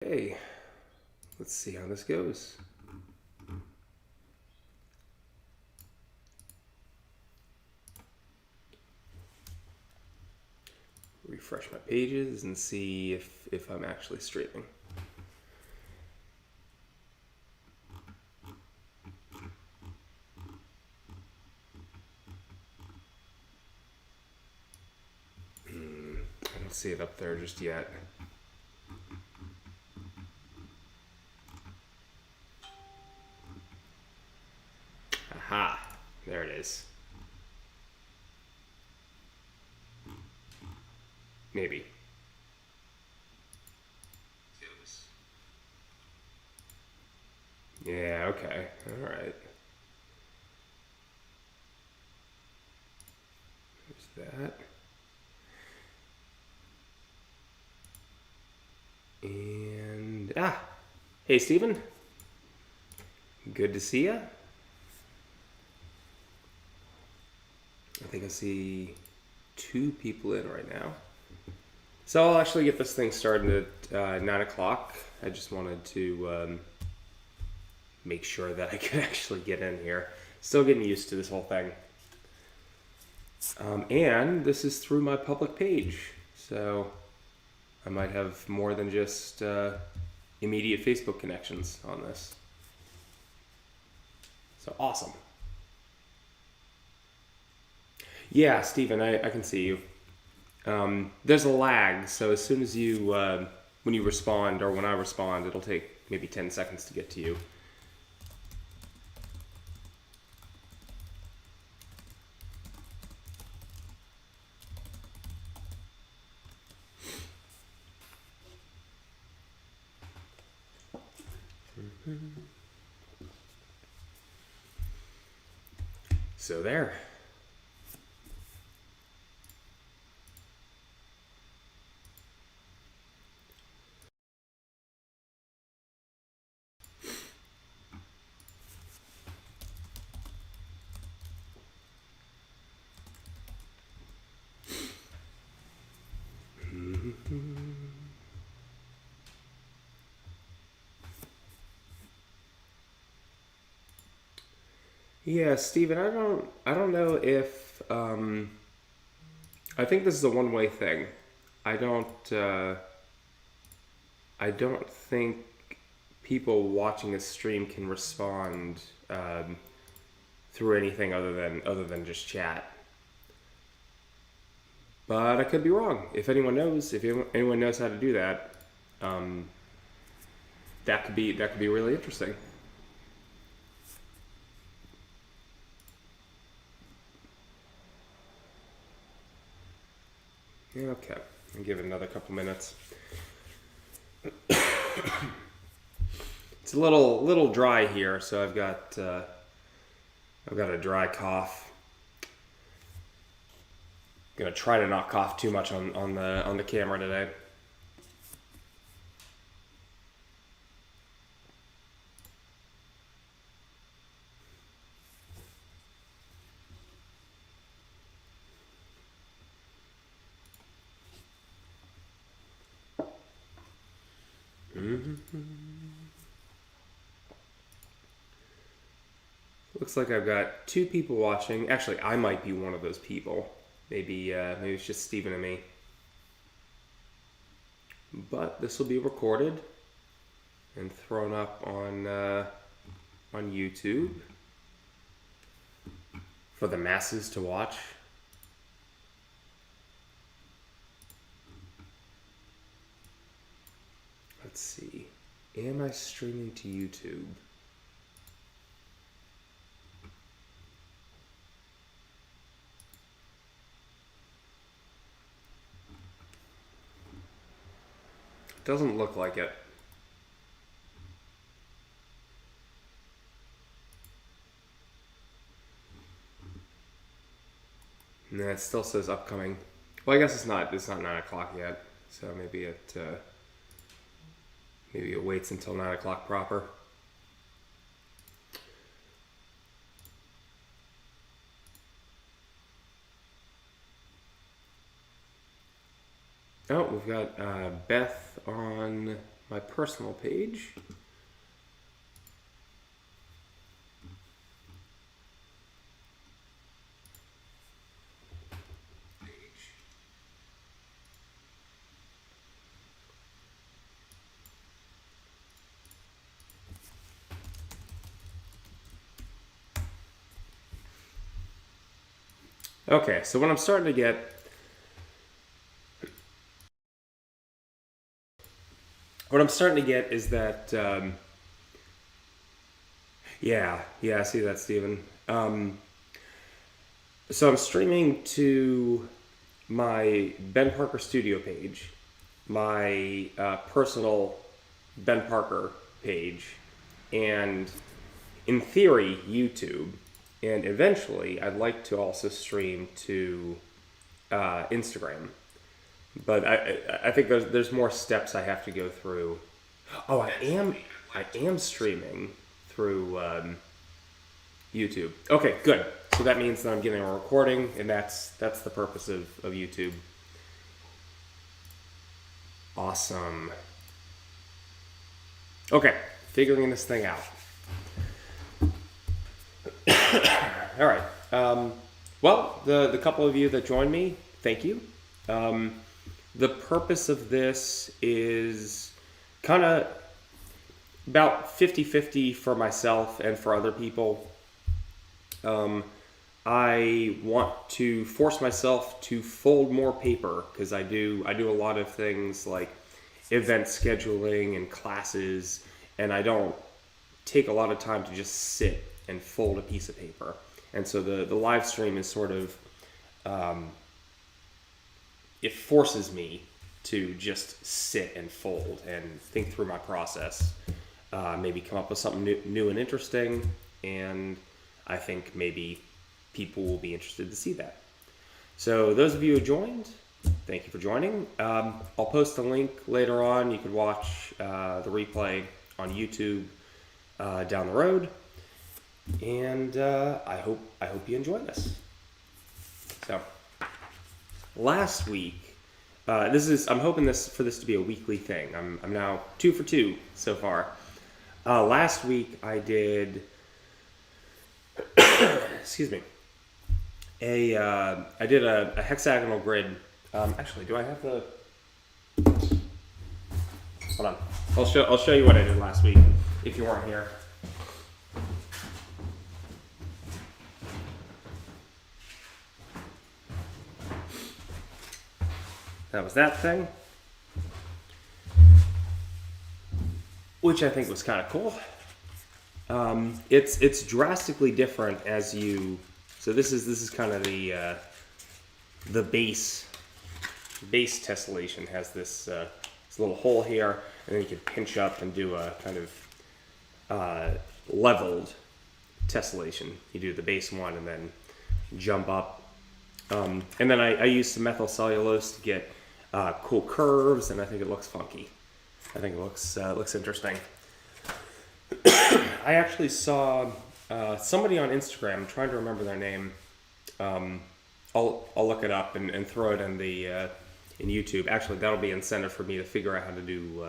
Okay, let's see how this goes. Refresh my pages and see if I'm actually streaming. I don't see it up there just yet. Aha, there it is. Maybe. Yeah, okay, all right. There's that. And, hey, Steven. Good to see you. I think I see 2 people in right now. So I'll actually get this thing started at 9 o'clock. I just wanted to make sure that I could actually get in here. Still getting used to this whole thing. And this is through my public page. So I might have more than just immediate Facebook connections on this. So awesome. Yeah, Steven, I can see you. There's a lag, so as soon as you, when you respond or when I respond, it'll take maybe 10 seconds to get to you. So there. Yeah, Steven, I don't know if I think this is a one-way thing. I don't think people watching a stream can respond through anything other than just chat. But I could be wrong. If anyone knows, anyone knows how to do that, that could be really interesting. Yeah, okay, I'll give it another couple minutes. It's a little dry here, so I've got a dry cough. Gonna try to not cough too much on the camera today. Looks like I've got 2 people watching. Actually, I might be one of those people. Maybe it's just Steven and me. But this will be recorded and thrown up on YouTube for the masses to watch. Let's see. Am I streaming to YouTube? Doesn't look like it. Nah, it still says upcoming. Well, I guess it's not 9 o'clock yet, so maybe it waits until 9 o'clock proper. Oh, we've got Beth on my personal page. Okay, so what I'm starting to get is that, yeah, I see that, Steven. So I'm streaming to my Ben Parker Studio page, my personal Ben Parker page, and in theory, YouTube. And eventually, I'd like to also stream to Instagram. But I think there's more steps I have to go through. Oh, I am streaming through YouTube. Okay, good. So that means that I'm getting a recording, and that's the purpose of YouTube. Awesome. Okay, figuring this thing out. All right. Well, the couple of you that joined me, thank you. The purpose of this is kind of about 50-50 for myself and for other people. I want to force myself to fold more paper because I do a lot of things like event scheduling and classes, and I don't take a lot of time to just sit and fold a piece of paper. And so the live stream is sort of, it forces me to just sit and fold and think through my process, maybe come up with something new and interesting, and I think maybe people will be interested to see that. So those of you who joined, thank you for joining. I'll post a link later on. You could watch the replay on YouTube down the road. And I hope you enjoy this. So, last week, I'm hoping for this to be a weekly thing. I'm now 2 for 2 so far. Last week I did, excuse me, I did a hexagonal grid. Actually, do I have the? Hold on. I'll show you what I did last week if you weren't here. That was that thing, which I think was kind of cool. It's drastically different as you. So this is kind of the base tessellation has this little hole here, and then you can pinch up and do a kind of leveled tessellation. You do the base one and then jump up, and then I use some methyl cellulose to get cool curves, and I think it looks funky. I think it looks interesting. I actually saw somebody on Instagram. I'm trying to remember their name. I'll look it up and throw it in the in YouTube. Actually, that'll be incentive for me to figure out how to do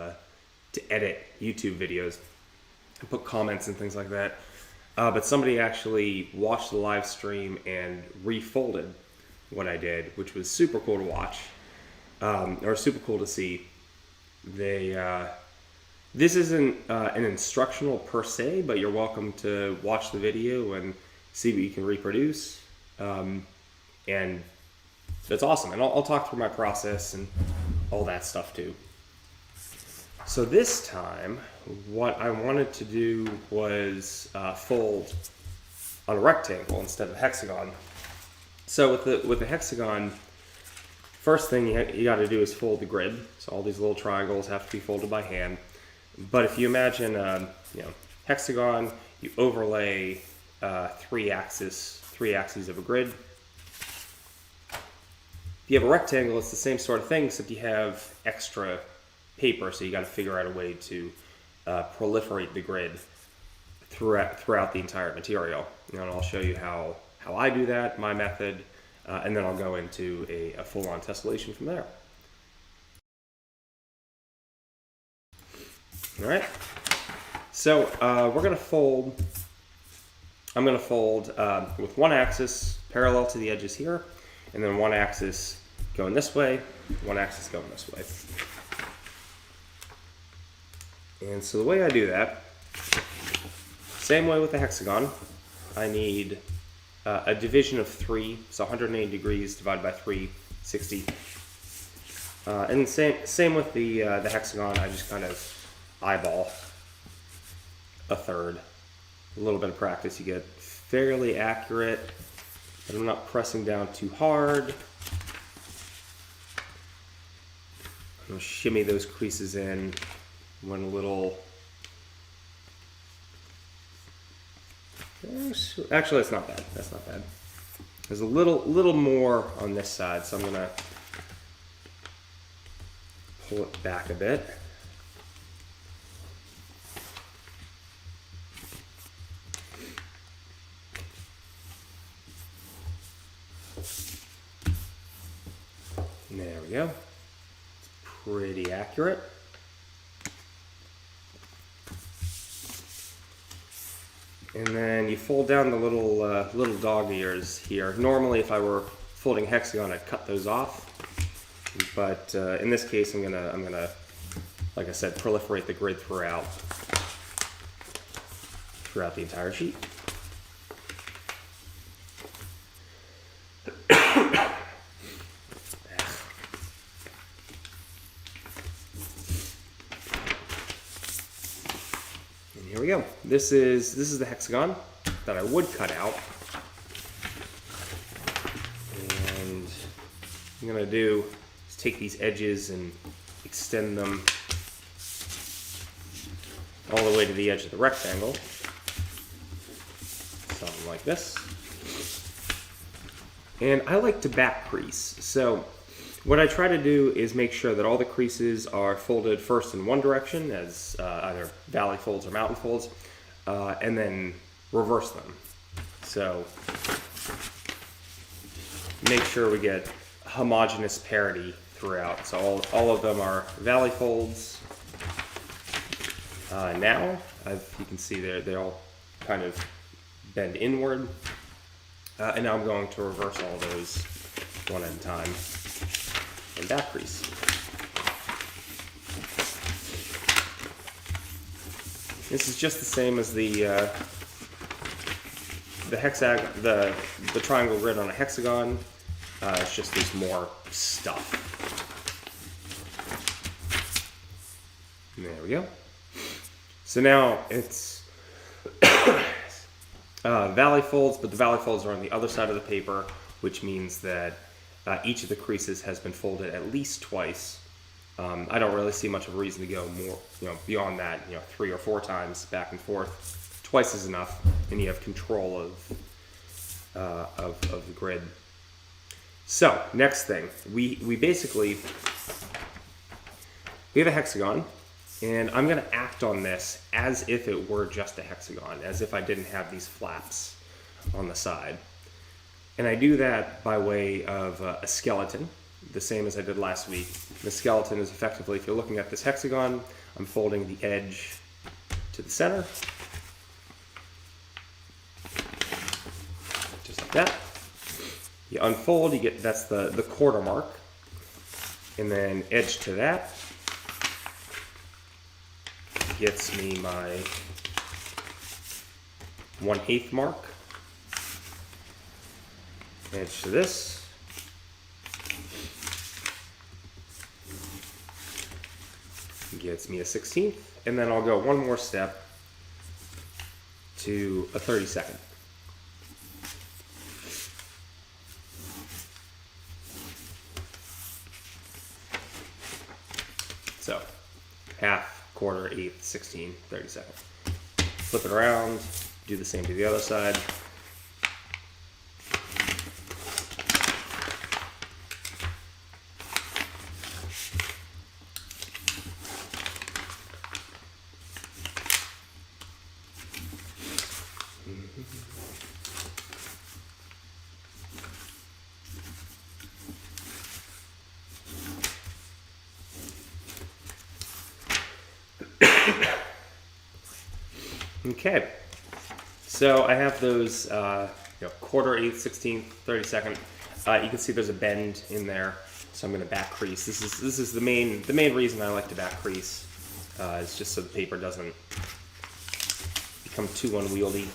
to edit YouTube videos and put comments and things like that. But somebody actually watched the live stream and refolded what I did, which was super cool to watch. Or super cool to see. This isn't an instructional per se, but you're welcome to watch the video and see what you can reproduce. And that's awesome. And I'll talk through my process and all that stuff too. So this time, what I wanted to do was fold on a rectangle instead of hexagon. So with the hexagon, first thing you got to do is fold the grid. So all these little triangles have to be folded by hand. But if you imagine, hexagon, you overlay three axes of a grid. If you have a rectangle, it's the same sort of thing, except you have extra paper. So you got to figure out a way to proliferate the grid throughout the entire material. And I'll show you how I do that, my method. And then I'll go into a full-on tessellation from there. All right. So we're going to fold. I'm going to fold with one axis parallel to the edges here, and then one axis going this way, one axis going this way. And so the way I do that, same way with the hexagon, I need a division of 3, so 180 degrees divided by 3, 60. And same with the hexagon, I just kind of eyeball a third. A little bit of practice, you get fairly accurate, but I'm not pressing down too hard. I'm going to shimmy those creases in when a little... Actually, that's not bad. That's not bad. There's a little more on this side, so I'm going to pull it back a bit. There we go. It's pretty accurate. And then you fold down the little dog ears here. Normally, if I were folding hexagon, I'd cut those off. But in this case, I'm gonna, like I said, proliferate the grid throughout the entire sheet. Here we go. This is the hexagon that I would cut out. And what I'm gonna do is take these edges and extend them all the way to the edge of the rectangle. Something like this. And I like to back crease. So what I try to do is make sure that all the creases are folded first in one direction as either valley folds or mountain folds, and then reverse them. So make sure we get homogeneous parity throughout. So all of them are valley folds. Now, you can see they all kind of bend inward. And now I'm going to reverse all those one at a time. And back crease. This is just the same as the hexagon, the triangle grid on a hexagon. It's just there's more stuff. And there we go. So now it's valley folds, but the valley folds are on the other side of the paper, which means that each of the creases has been folded at least twice. I don't really see much of a reason to go more, beyond that, 3 or 4 times back and forth. Twice is enough, and you have control of the grid. So next thing, we have a hexagon, and I'm going to act on this as if it were just a hexagon, as if I didn't have these flaps on the side. And I do that by way of a skeleton, the same as I did last week. The skeleton is effectively, if you're looking at this hexagon, I'm folding the edge to the center. Just like that. You unfold, you get, that's the quarter mark. And then edge to that gets me my 1/8 mark. Edge to this. Gets me a 1/16, and then I'll go one more step to a 32nd. So half, quarter, 1/8, 16, 32nd. Flip it around, do the same to the other side. Okay, so I have those quarter, eighth, 16th, 32nd. You can see there's a bend in there, so I'm going to back crease. This is the main reason I like to back crease. It's just so the paper doesn't become too unwieldy.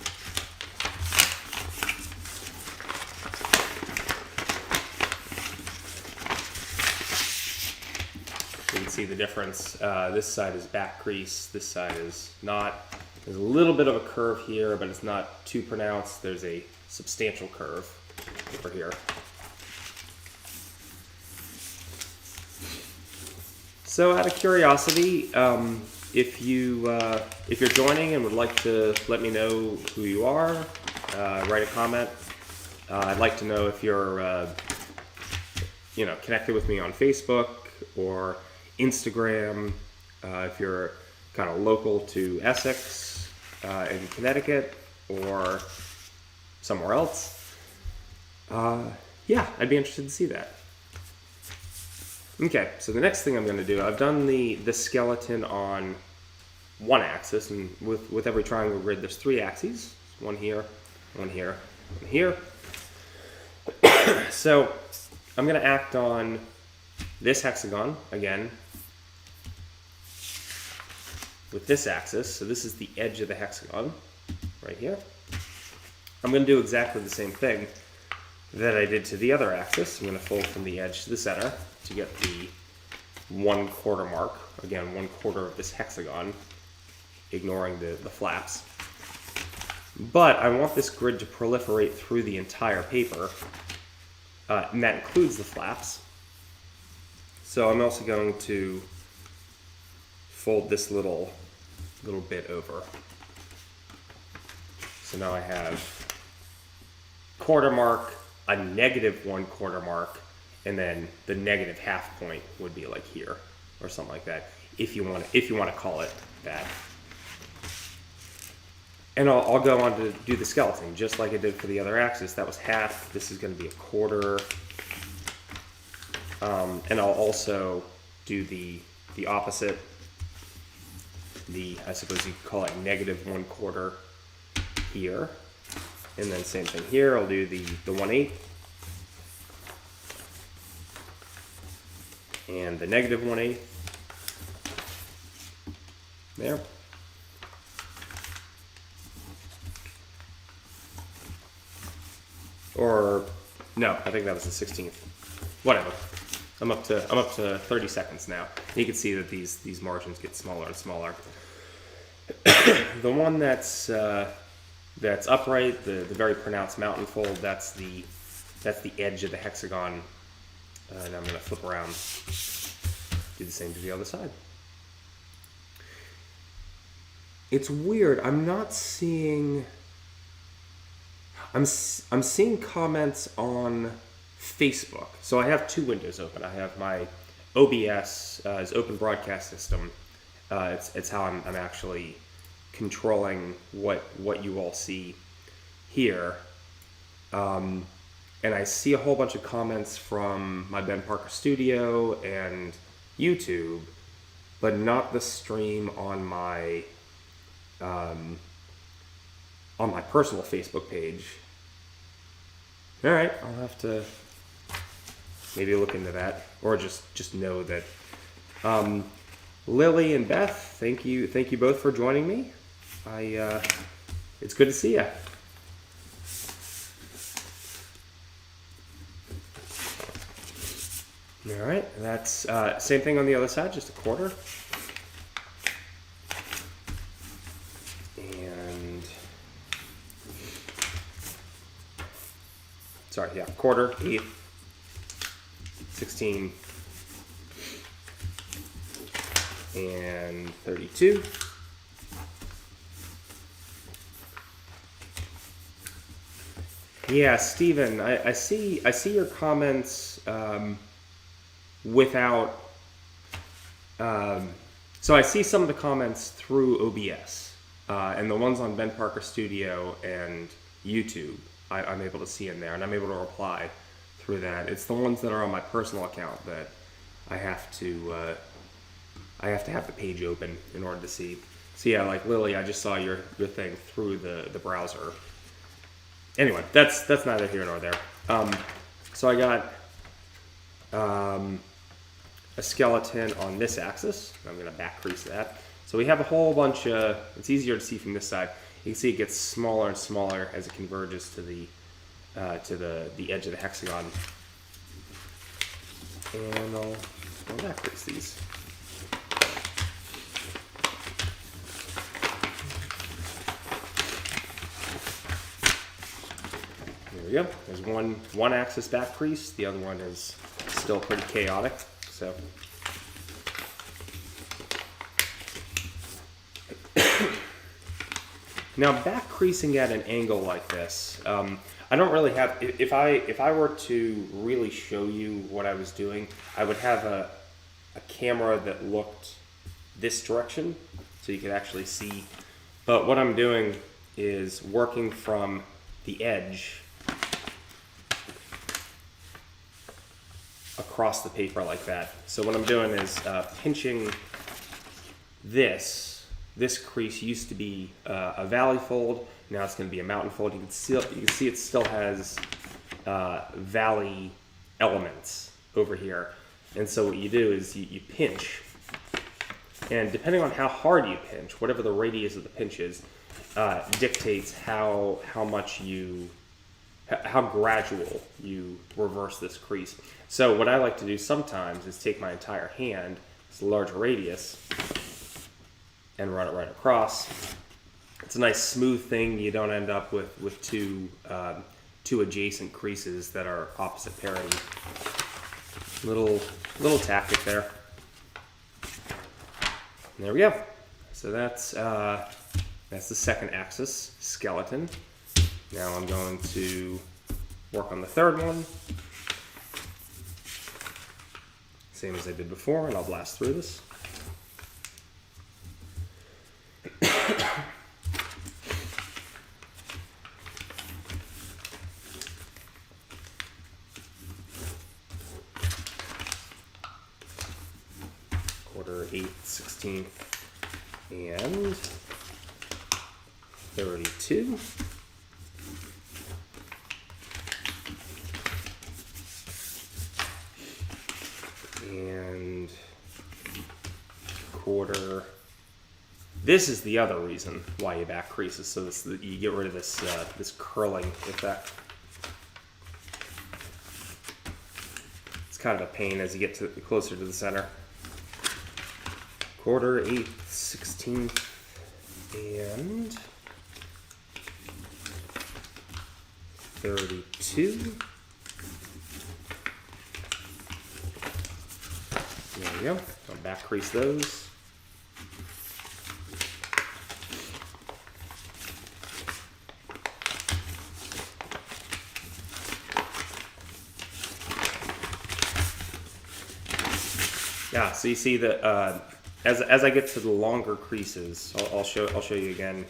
You can see the difference. This side is back crease, this side is not. There's a little bit of a curve here, but it's not too pronounced. There's a substantial curve over here. So out of curiosity, if you're joining and would like to let me know who you are, write a comment. I'd like to know if you're connected with me on Facebook or Instagram, if you're kind of local to Essex in Connecticut or somewhere else. Yeah, I'd be interested to see that. Okay, so the next thing I'm going to do, I've done the skeleton on one axis, and with every triangle grid there's 3 axes. One here, one here, one here. So I'm going to act on this hexagon again with this axis. So this is the edge of the hexagon right here. I'm going to do exactly the same thing that I did to the other axis. I'm going to fold from the edge to the center to get the 1/4 mark. Again, 1/4 of this hexagon, ignoring the flaps. But I want this grid to proliferate through the entire paper, and that includes the flaps. So I'm also going to fold this little bit over. So now I have 1/4 mark, a -1/4 mark, and then the -1/2 point would be like here or something like that, if you want to call it that. And I'll go on to do the skeleton just like I did for the other axis. That was 1/2. This is going to be 1/4. And I'll also do the opposite. I suppose you could call it -1/4 here. And then same thing here. I'll do the 1/8. And the -1/8 there. Or no, I think that was the 16th. Whatever. I'm up to 30 seconds now. And you can see that these margins get smaller and smaller. The one that's upright, the very pronounced mountain fold, that's the edge of the hexagon. And I'm going to flip around, do the same to the other side. It's weird. I'm not seeing. I'm seeing comments on Facebook. So I have 2 windows open. I have my OBS, is Open Broadcast System. It's how I'm actually controlling what you all see here. And I see a whole bunch of comments from my Ben Parker Studio and YouTube, but not the stream on my personal Facebook page. All right, I'll have to maybe look into that, or just know that. Lily and Beth, thank you both for joining me. It's good to see you. All right, that's same thing on the other side, just 1/4. And sorry, yeah, 1/4, 1/8, 16, and 32. Yeah, Stephen, I see your comments without. So I see some of the comments through OBS, and the ones on Ben Parker Studio and YouTube, I'm able to see in there, and I'm able to reply through that. It's the ones that are on my personal account that I have to have the page open in order to see. So yeah, like Lily, I just saw your thing through the browser. Anyway, that's neither here nor there. So I got a skeleton on this axis. I'm going to back crease that. So we have a whole bunch of, it's easier to see from this side. You can see it gets smaller and smaller as it converges to the edge of the hexagon. And I'll back crease these. There we go. There's one axis back crease. The other one is still pretty chaotic. So now back creasing at an angle like this, I don't really have. If I were to really show you what I was doing, I would have a camera that looked this direction, so you could actually see. But what I'm doing is working from the edge across the paper like that. So what I'm doing is pinching this. This crease used to be a valley fold. Now it's going to be a mountain fold. You can see it still has valley elements over here. And so what you do is you pinch, and depending on how hard you pinch, whatever the radius of the pinch is, dictates how gradual you reverse this crease. So what I like to do sometimes is take my entire hand, it's a large radius, and run it right across. It's a nice smooth thing. You don't end up with two adjacent creases that are opposite pairing. Little tactic there. And there we go. So that's the second axis, skeleton. Now I'm going to work on the third one. Same as I did before, and I'll blast through this. Quarter, 1/8, 16th, and 32. And quarter. This is the other reason why you back creases, so you get rid of this this curling effect. It's kind of a pain as you get closer to the center. Quarter, 1/8, 16th, and 32. There we go. I'll back crease those. Yeah, so you see that as I get to the longer creases, I'll show you again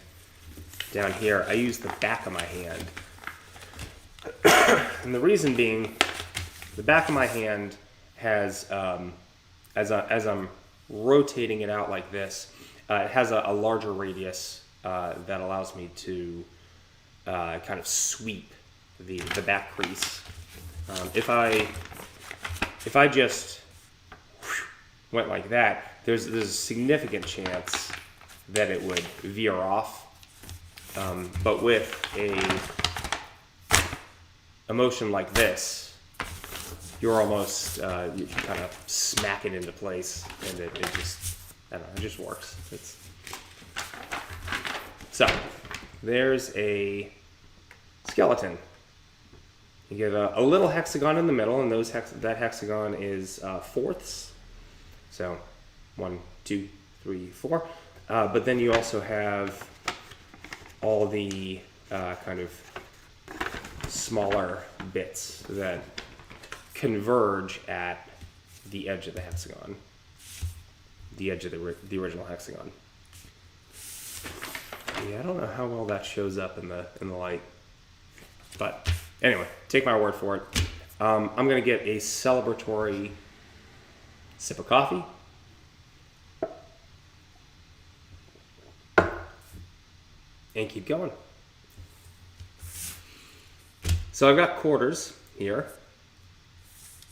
down here. I use the back of my hand, and the reason being, the back of my hand has as I'm rotating it out like this, it has a larger radius that allows me to kind of sweep the back crease. If I just went like that, there's a significant chance that it would veer off. But with a motion like this, you're almost you can kind of smack it into place, and it just, I don't know, it just works. So there's a skeleton. You get a little hexagon in the middle, and that hexagon is fourths. So 1, 2, 3, 4. But then you also have all the kind of smaller bits that converge at the edge of the hexagon, the edge of the original hexagon. Yeah, I don't know how well that shows up in the light, but anyway, take my word for it. I'm gonna get a celebratory sip of coffee. and keep going. So I've got quarters here,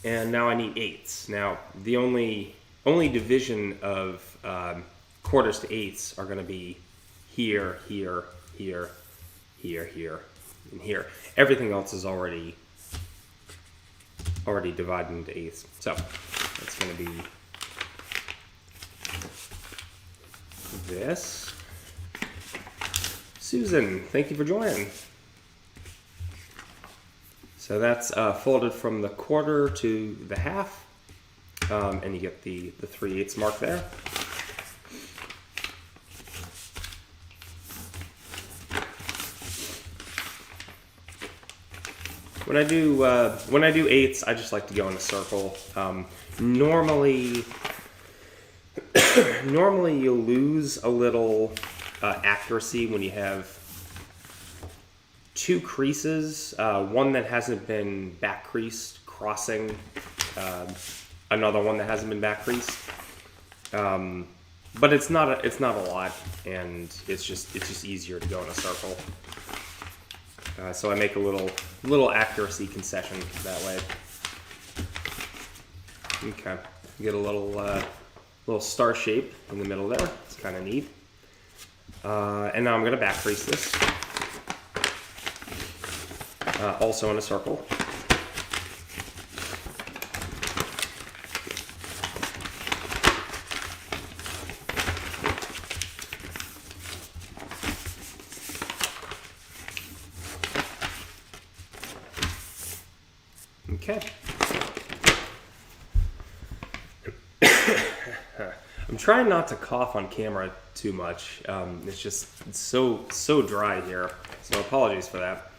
and now I need eighths. Now the only division of quarters to eighths are going to be here, here, here, here, here, and here. Everything else is already divided into eighths. So it's going to be this. Susan, thank you for joining. So that's folded from the quarter to the half, and you get the 3/8 mark there. When I do eighths, I just like to go in a circle. Normally you'll lose a little accuracy when you have two creases, one that hasn't been back creased crossing another one that hasn't been back creased. But it's not a lot, and it's just easier to go in a circle. So I make a little accuracy concession that way. Okay, get a little star shape in the middle there. It's kind of neat. And now I'm going to back crease this. Also in a circle. Okay. I'm trying not to cough on camera too much. It's so dry here, so apologies for that.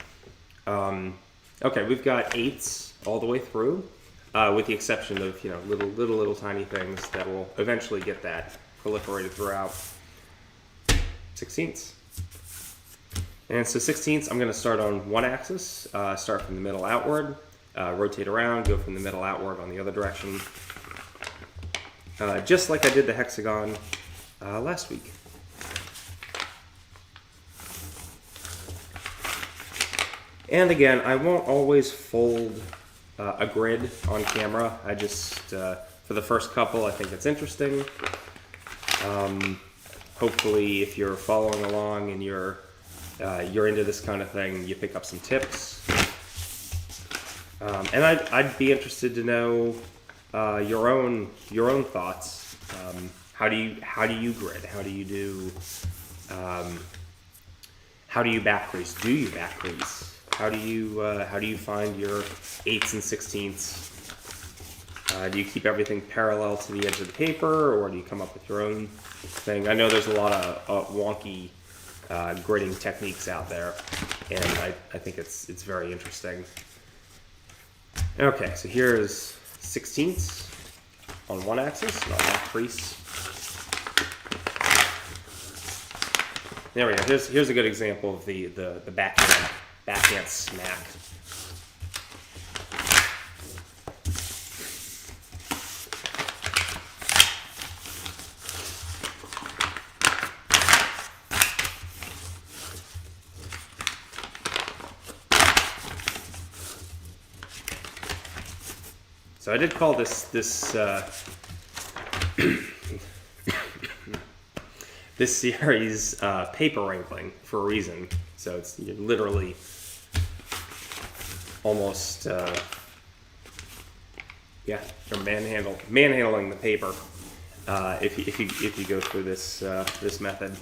Okay, we've got eighths all the way through, with the exception of little tiny things that will eventually get that proliferated throughout. 16ths. And so 16ths, I'm going to start on one axis, start from the middle outward, rotate around, go from the middle outward on the other direction, just like I did the hexagon last week. And again, I won't always fold a grid on camera. I just, for the first couple, I think it's interesting. Hopefully, if you're following along and you're into this kind of thing, you pick up some tips. And I'd be interested to know your own thoughts. How do you grid? How do you back crease? Do you back crease? How do you find your 8ths and 16ths? Do you keep everything parallel to the edge of the paper, or do you come up with your own thing? I know there's a lot of wonky gridding techniques out there, and I think it's very interesting. Okay, so here's 16ths on one axis, and I'll back crease. There we go. Here's a good example of the backhand smack. So I did call this this series paper wrangling for a reason. So it's literally almost you're manhandling the paper if you go through this method.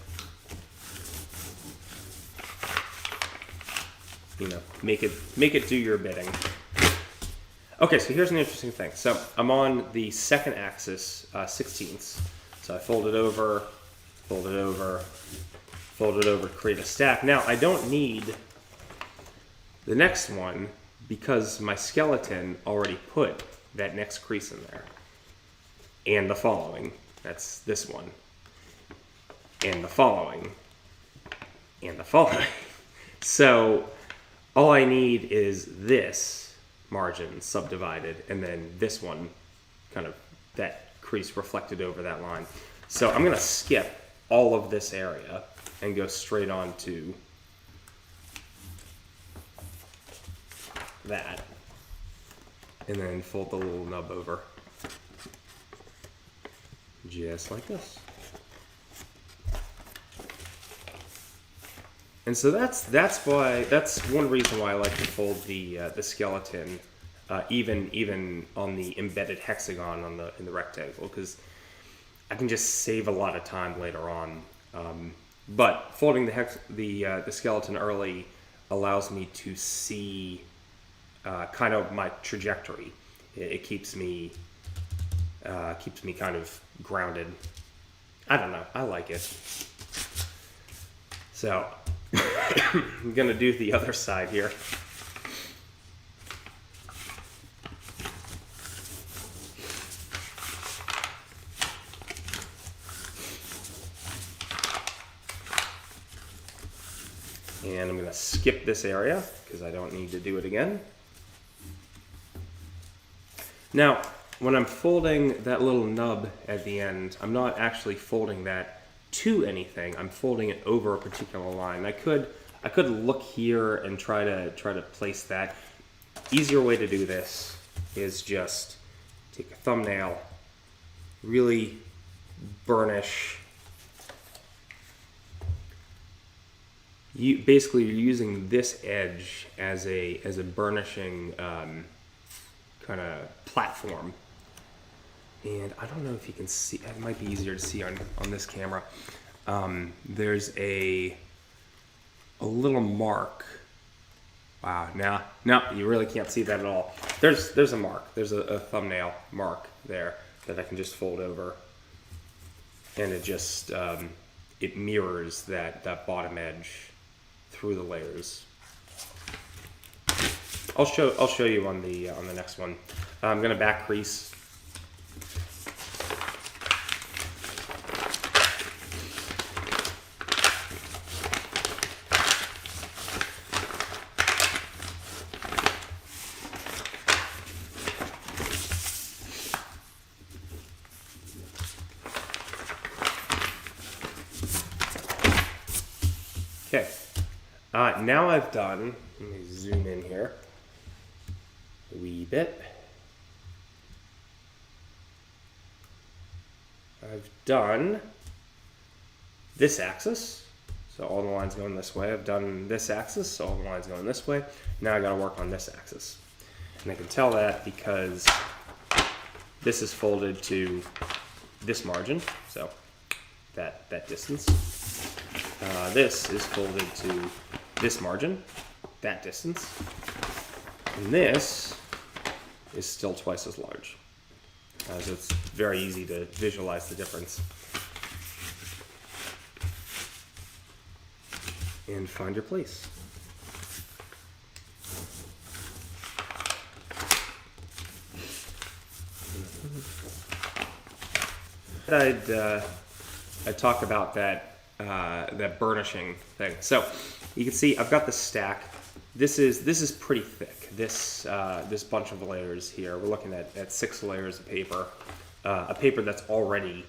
Make it do your bidding. Okay, so here's an interesting thing. So I'm on the second axis, 16ths. So I fold it over, fold it over, fold it over, create a stack. Now I don't need the next one because my skeleton already put that next crease in there. And the following, that's this one. And the following. And the following. So all I need is this margin subdivided, and then this one, kind of that crease reflected over that line. So I'm going to skip all of this area, and go straight on to that. And then fold the little nub over. Just like this. And so that's one reason why I like to fold the skeleton, even on the embedded hexagon in the rectangle, because I can just save a lot of time later on. But folding the skeleton early allows me to see kind of my trajectory. It keeps me kind of grounded. I don't know. I like it. So I'm gonna do the other side here. And I'm gonna skip this area because I don't need to do it again. Now, when I'm folding that little nub at the end, I'm not actually folding that to anything. I'm folding it over a particular line. I could look here and try to place that. Easier way to do this is just take a thumbnail, really burnish. Basically you're using this edge as a burnishing kind of platform. And I don't know if you can see, it might be easier to see on this camera. There's a little mark. Wow, no, you really can't see that at all. There's a mark, there's a thumbnail mark there that I can just fold over. And it just, it mirrors that bottom edge through the layers. I'll show you on the next one. I'm gonna back crease. Okay. Now I've done. Let me zoom in here a wee bit. I've done this axis, so all the lines going this way. I've done this axis, so all the lines going this way. Now I got to work on this axis, and I can tell that because this is folded to this margin, so that distance. This is folded to this margin, that distance, and this is still twice as large. So it's very easy to visualize the difference. And find your place. I'd talk about that burnishing thing. So you can see I've got the stack. This is pretty thick. This bunch of layers here. We're looking at 6 layers of paper. A paper that's already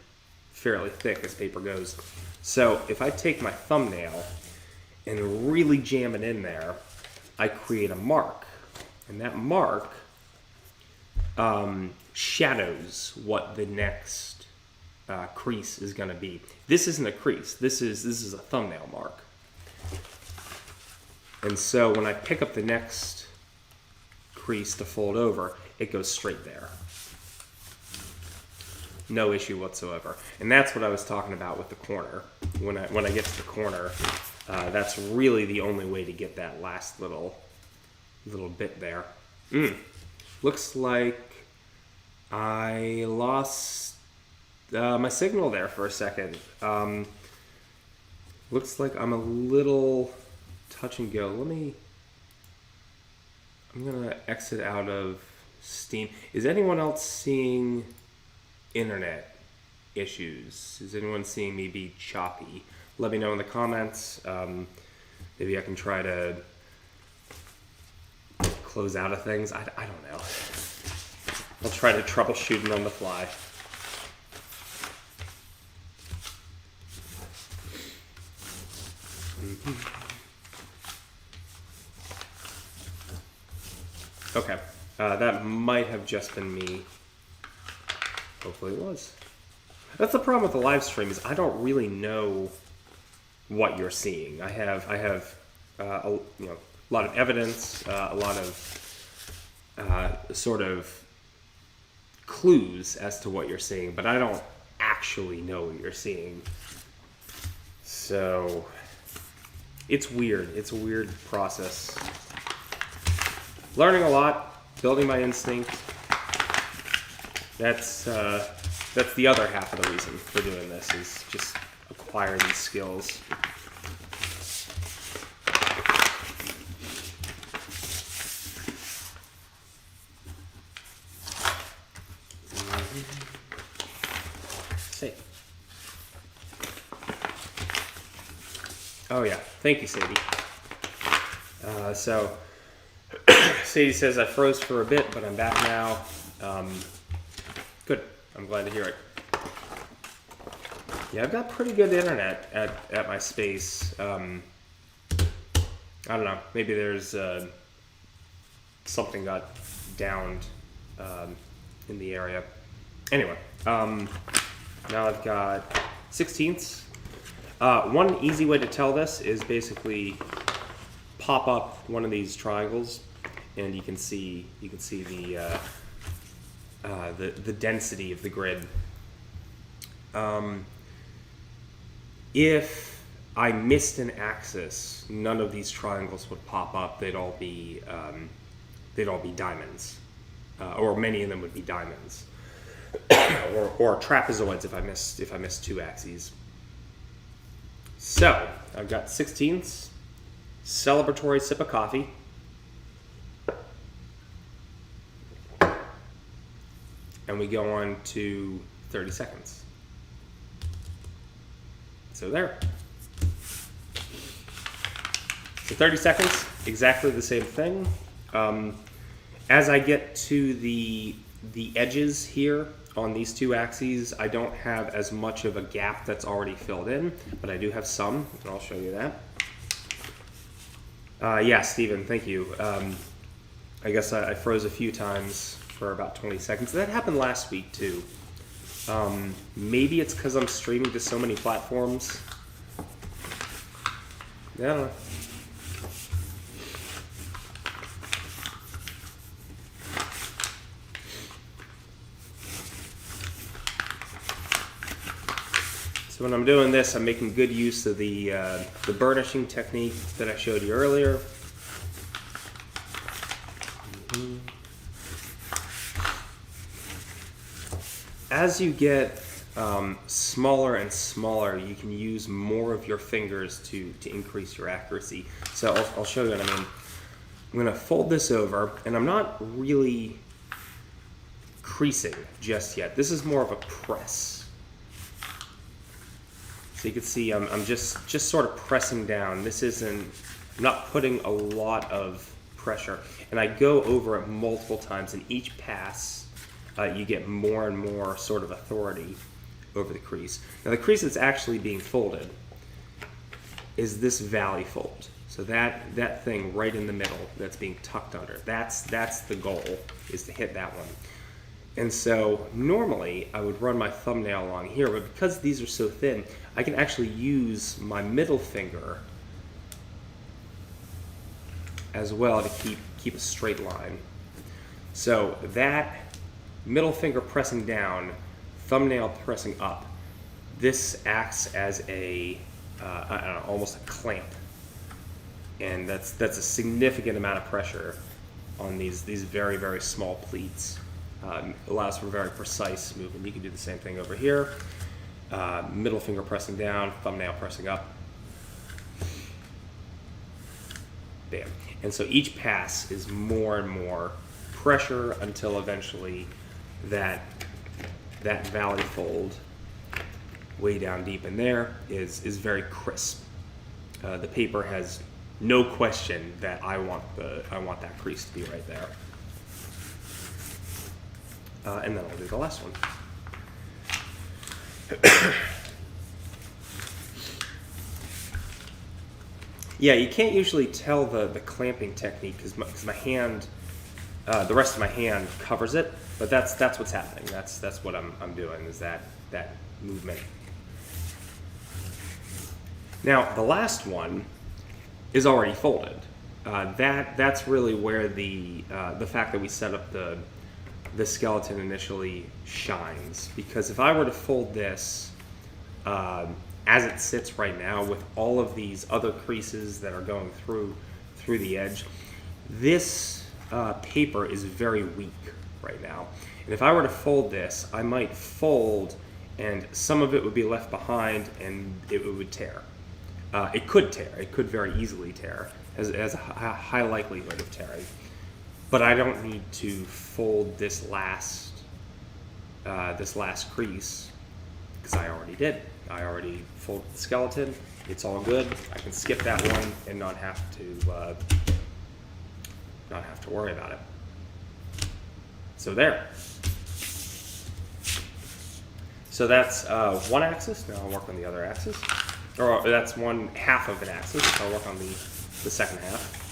fairly thick as paper goes. So if I take my thumbnail and really jam it in there, I create a mark, and that mark shadows what the next crease is going to be. This isn't a crease. This is a thumbnail mark. And so when I pick up the next crease to fold over, it goes straight there. No issue whatsoever. And that's what I was talking about with the corner. When I get to the corner, that's really the only way to get that last little bit there. Looks like I lost my signal there for a second. Looks like I'm a little touch and go. I'm gonna exit out of Steam. Is anyone else seeing internet issues? Is anyone seeing me be choppy? Let me know in the comments. Maybe I can try to close out of things. I don't know. I'll try to troubleshoot it on the fly. Okay, that might have just been me. Hopefully it was. That's the problem with the live stream, is I don't really know what you're seeing. I have a lot of evidence, a lot of sort of clues as to what you're seeing, but I don't actually know what you're seeing. So it's weird. It's a weird process. Learning a lot, building my instinct. That's the other half of the reason for doing this, is just acquire these skills. See. Oh yeah, thank you, Sadie. So Sadie says, I froze for a bit, but I'm back now. Good. I'm glad to hear it. Yeah, I've got pretty good internet at my space. I don't know. Maybe there's something got downed in the area. Anyway, now I've got 16ths. One easy way to tell this is basically pop up one of these triangles, and you can see the density of the grid. If I missed an axis, none of these triangles would pop up. They'd all be diamonds, or many of them would be diamonds, or trapezoids if I missed two axes. So I've got 16ths, celebratory sip of coffee. And we go on to 30 seconds. So there. So 30 seconds, exactly the same thing. As I get to the edges here on these two axes, I don't have as much of a gap that's already filled in, but I do have some, and I'll show you that. Yeah, Stephen, thank you. I guess I froze a few times for about 20 seconds. That happened last week too. Maybe it's because I'm streaming to so many platforms. I don't know. So when I'm doing this, I'm making good use of the burnishing technique that I showed you earlier. As you get smaller and smaller, you can use more of your fingers to increase your accuracy. So I'll show you what I mean. I'm going to fold this over, and I'm not really creasing just yet. This is more of a press. So you can see I'm just sort of pressing down. I'm not putting a lot of pressure. And I go over it multiple times, and each pass you get more and more sort of authority over the crease. Now the crease that's actually being folded is this valley fold. So that thing right in the middle that's being tucked under, that's the goal, is to hit that one. And so normally I would run my thumbnail along here, but because these are so thin, I can actually use my middle finger as well to keep a straight line. So that middle finger pressing down, thumbnail pressing up, this acts as I don't know, almost a clamp. And that's a significant amount of pressure on these very, very small pleats. Allows for very precise movement. You can do the same thing over here. Middle finger pressing down, thumbnail pressing up. Bam. And so each pass is more and more pressure until eventually that valley fold way down deep in there is very crisp. The paper has no question that I want that crease to be right there. And then I'll do the last one. Yeah, you can't usually tell the clamping technique because my hand, the rest of my hand covers it. But that's what's happening. That's what I'm doing is that movement. Now the last one is already folded. That's really where the fact that we set up the skeleton initially shines. Because if I were to fold this as it sits right now with all of these other creases that are going through the edge, this paper is very weak right now. And if I were to fold this, I might fold and some of it would be left behind and it would tear. It could tear. It could very easily tear. Has a high likelihood of tearing. But I don't need to fold this last crease because I already did. I already folded the skeleton. It's all good. I can skip that one and not have to worry about it. So there. So that's one axis. Now I'll work on the other axis. Or that's one half of an axis. I'll work on the second half.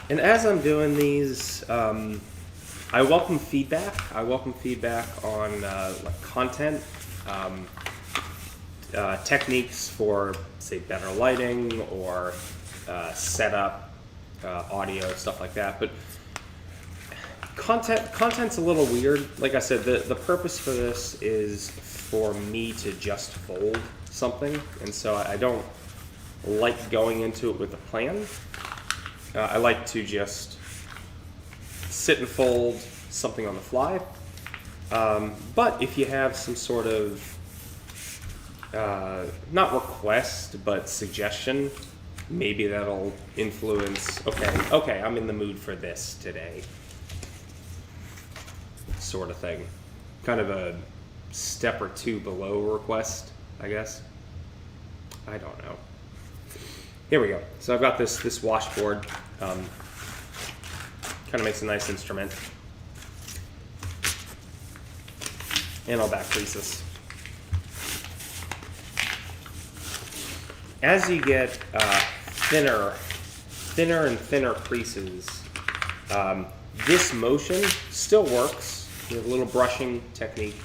And as I'm doing these, I welcome feedback. I welcome feedback on like content, techniques for, say, better lighting or setup, audio, stuff like that. But content's a little weird. Like I said, the purpose for this is for me to just fold something, and so I don't like going into it with a plan. I like to just sit and fold something on the fly. But if you have some sort of, not request, but suggestion, maybe that'll influence, okay, I'm in the mood for this today, sort of thing. Kind of a step or two below request, I guess. I don't know. Here we go. So I've got this washboard. Kind of makes a nice instrument. And I'll back crease this. As you get thinner and thinner creases, this motion still works. You have a little brushing technique.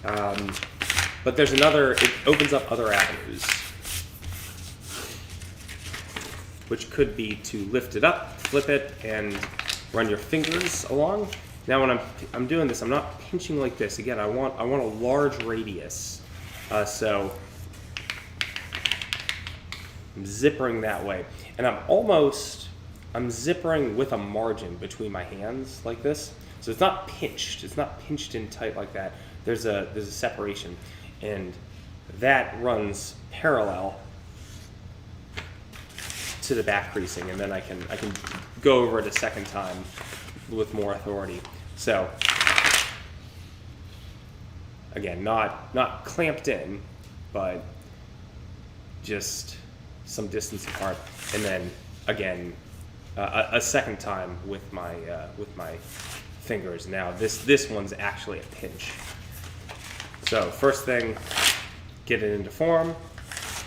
But there's it opens up other avenues, which could be to lift it up, flip it, and run your fingers along. Now when I'm doing this, I'm not pinching like this. Again, I want a large radius, so I'm zippering that way, and I'm zippering with a margin between my hands like this. So it's not pinched. It's not pinched in tight like that. There's a separation, and that runs parallel to the back creasing, and then I can go over it a second time with more authority. So again, not clamped in, but just some distance apart, and then again a second time with my fingers. Now this one's actually a pinch. So first thing, get it into form.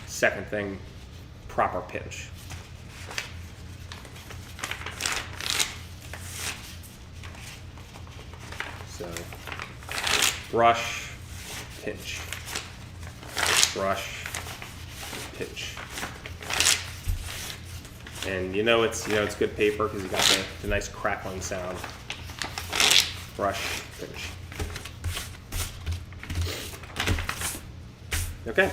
Second thing, proper pinch. So brush, pinch, brush, pinch. And it's good paper because you got the nice crackling sound. Brush, pinch. Okay.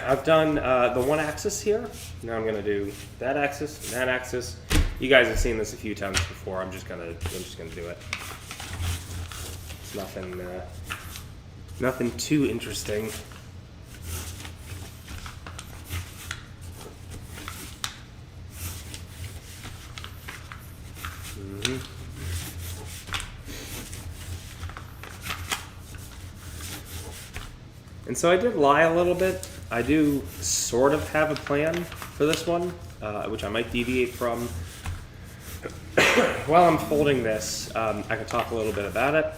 I've done the one axis here. Now I'm going to do that axis and that axis. You guys have seen this a few times before. I'm just gonna do it. It's nothing too interesting. And so I did lie a little bit. I do sort of have a plan for this one, which I might deviate from. While I'm folding this, I can talk a little bit about it.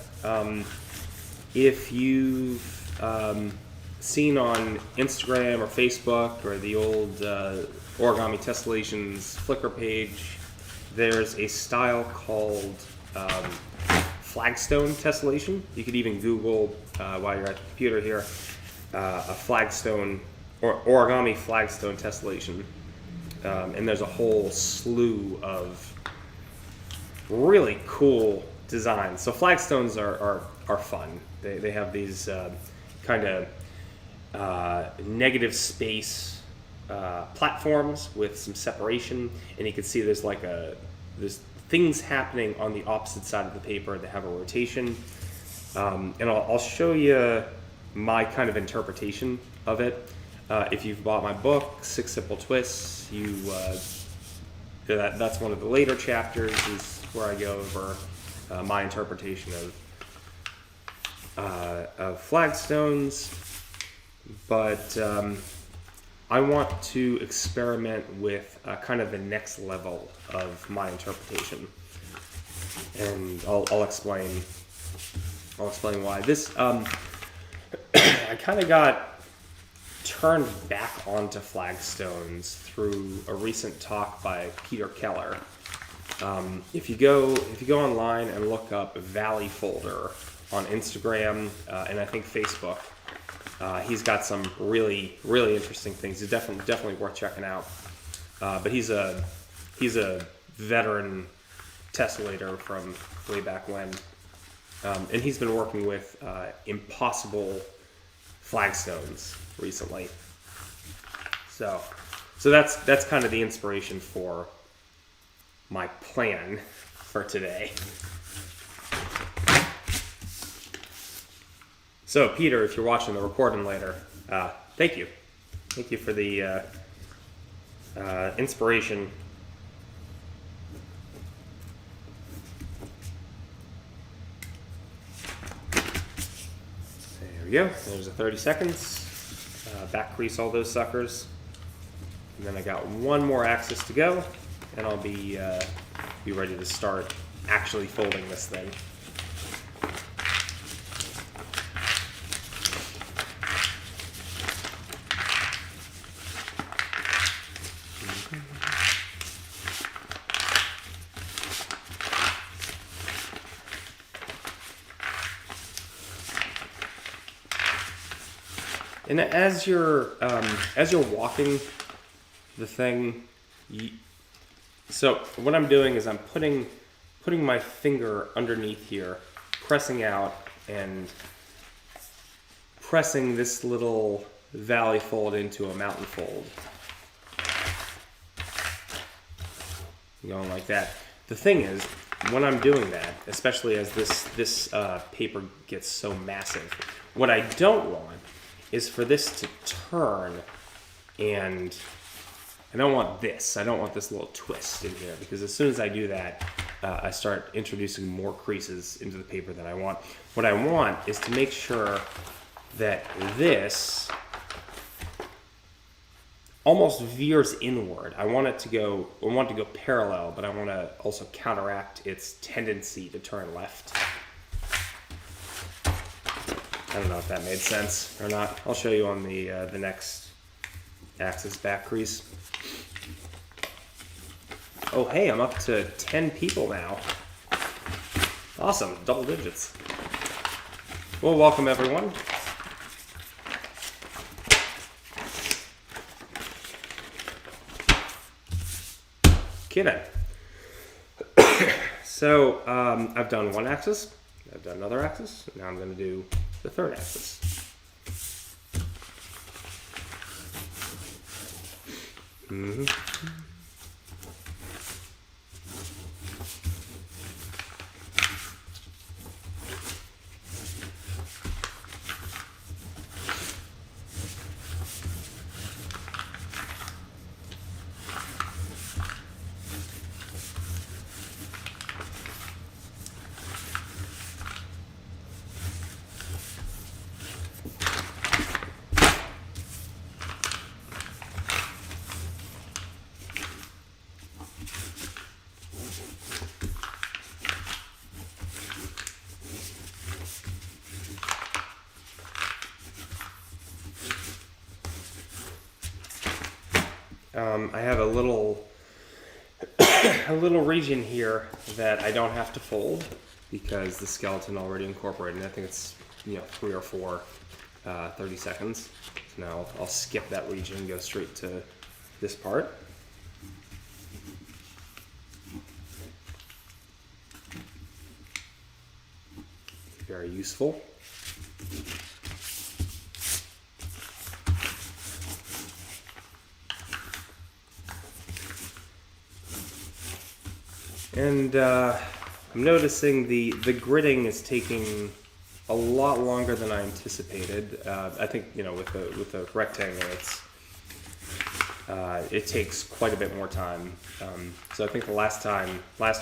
If you've seen on Instagram or Facebook or the old Origami Tessellations Flickr page, there's a style called flagstone tessellation. You could even Google, while you're at the computer here, a flagstone or origami flagstone tessellation. And there's a whole slew of really cool designs. So flagstones are fun. They have these kind of negative space platforms with some separation, and you can see there's things happening on the opposite side of the paper that have a rotation. And I'll show you my kind of interpretation of it. If you've bought my book, 6 Simple Twists, that's one of the later chapters, is where I go over my interpretation of flagstones. But I want to experiment with kind of the next level of my interpretation, and I'll explain why. This I kind of got turned back onto flagstones through a recent talk by Peter Keller. If you go online and look up Valley Folder on Instagram and I think Facebook, he's got some really interesting things. It's definitely worth checking out. But he's a veteran tessellator from way back when, and he's been working with impossible flagstones recently. So that's kind of the inspiration for my plan for today. So Peter, if you're watching the recording later, thank you for the inspiration. There we go. There's a 30 seconds. Back crease all those suckers, and then I got one more axis to go, and I'll be ready to start actually folding this thing. And as you're walking the thing, so what I'm doing is I'm putting my finger underneath here, pressing out and pressing this little valley fold into a mountain fold, going like that. The thing is, when I'm doing that, especially as this paper gets so massive, what I don't want is for this to turn, and I don't want this. I don't want this little twist in here, because as soon as I do that, I start introducing more creases into the paper than I want. What I want is to make sure that this almost veers inward. I want to go parallel, but I want to also counteract its tendency to turn left. I don't know if that made sense or not. I'll show you on the next axis back crease. Oh, hey, I'm up to 10 people now. Awesome, double digits. Well, welcome everyone. Kidding. So I've done one axis, I've done another axis, now I'm going to do the third axis. I have a little region here that I don't have to fold because the skeleton already incorporated. And I think it's 3 or 4 30 seconds. So now I'll skip that region and go straight to this part. Very useful. And I'm noticing the gridding is taking a lot longer than I anticipated. I think with a rectangle, it takes quite a bit more time. So I think last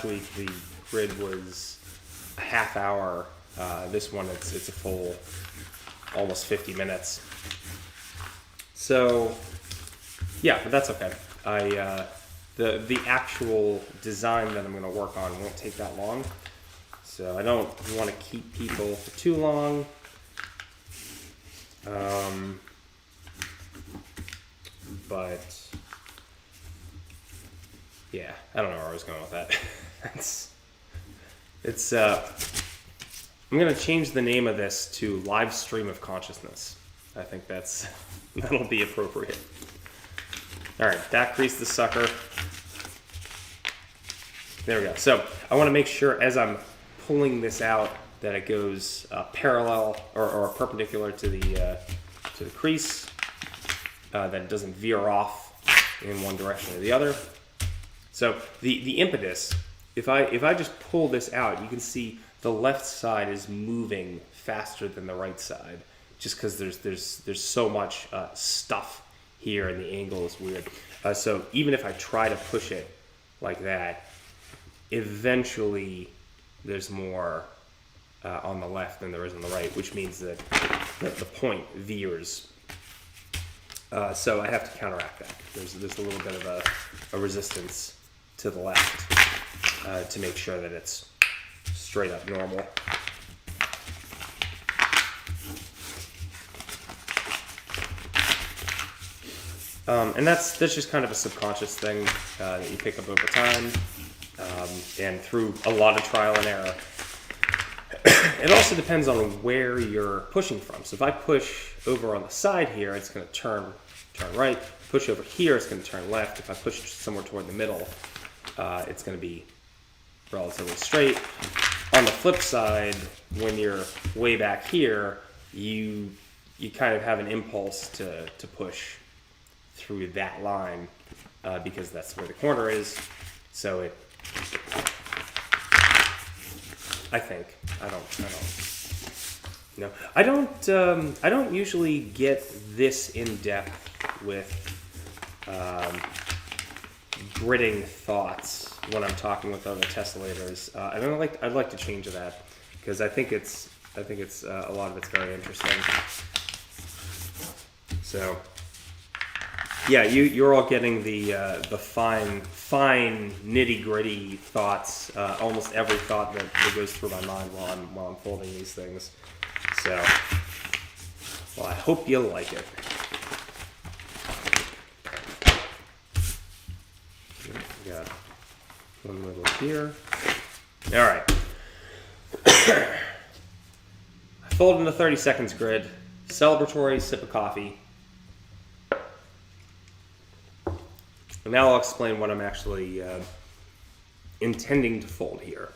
week the grid was a half hour. This one it's a full almost 50 minutes. So yeah, but that's okay. The actual design that I'm going to work on won't take that long. So I don't want to keep people for too long. But yeah, I don't know where I was going with that. I'm going to change the name of this to Live Stream of Consciousness. I think that'll be appropriate. All right, back crease the sucker. There we go. So I want to make sure as I'm pulling this out that it goes parallel or perpendicular to the crease, that it doesn't veer off in one direction or the other. So the impetus, if I just pull this out, you can see the left side is moving faster than the right side, just because there's so much stuff here and the angle is weird. So even if I try to push it like that, eventually there's more on the left than there is on the right, which means that the point veers. So I have to counteract that. There's a little bit of a resistance to the left to make sure that it's straight up normal. And that's just kind of a subconscious thing that you pick up over time and through a lot of trial and error. It also depends on where you're pushing from. So if I push over on the side here, it's going to turn right. Push over here, it's going to turn left. If I push somewhere toward the middle, it's going to be relatively straight. On the flip side, when you're way back here, you kind of have an impulse to push through that line because that's where the corner is. So I think I don't usually get this in depth with gridding thoughts when I'm talking with other tesselators. I'd like to change that because I think it's a lot of it's very interesting. So yeah, you're all getting the fine nitty gritty thoughts, almost every thought that goes through my mind while I'm folding these things. So, well, I hope you like it. We got one little here. All right. I fold in the 30 seconds grid. Celebratory sip of coffee. And now I'll explain what I'm actually intending to fold here.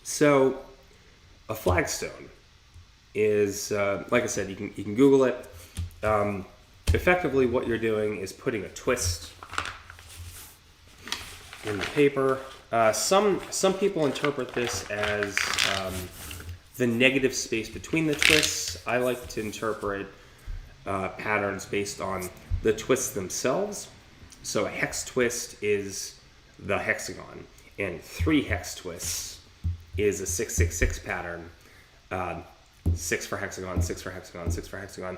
So, a flagstone is, like I said, you can Google it. Effectively, what you're doing is putting a twist in the paper. Some people interpret this as the negative space between the twists. I like to interpret patterns based on the twists themselves. So a hex twist is the hexagon, and 3 hex twists is a 666 pattern. 6 for hexagon, 6 for hexagon, 6 for hexagon,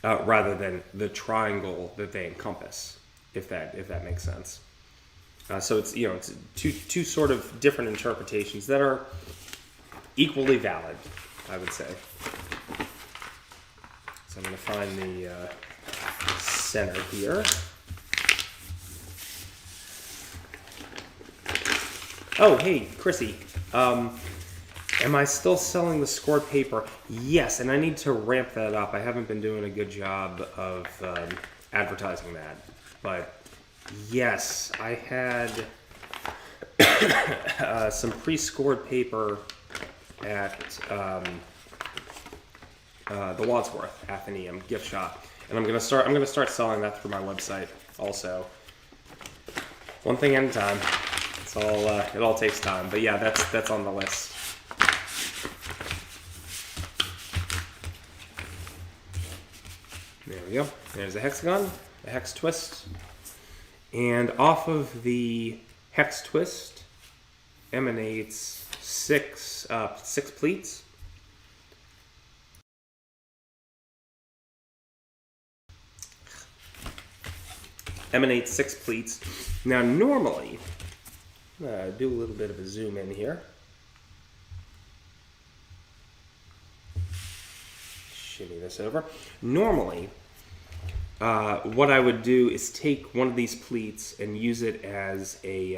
rather than the triangle that they encompass, if that makes sense. So it's it's two sort of different interpretations that are equally valid, I would say. So I'm going to find the center here. Oh, hey, Chrissy. Am I still selling the scored paper? Yes, and I need to ramp that up. I haven't been doing a good job of advertising that. But yes, I had some pre-scored paper at the Wadsworth Athenaeum gift shop, and I'm gonna start selling that through my website also. One thing at a time. It's all it all takes time, but yeah, that's on the list. There we go. There's a hexagon, a hex twist, and off of the hex twist emanates six pleats. Emanates 6 pleats. Now normally, do a little bit of a zoom in here. Shimmy this over. Normally, what I would do is take one of these pleats and use it as a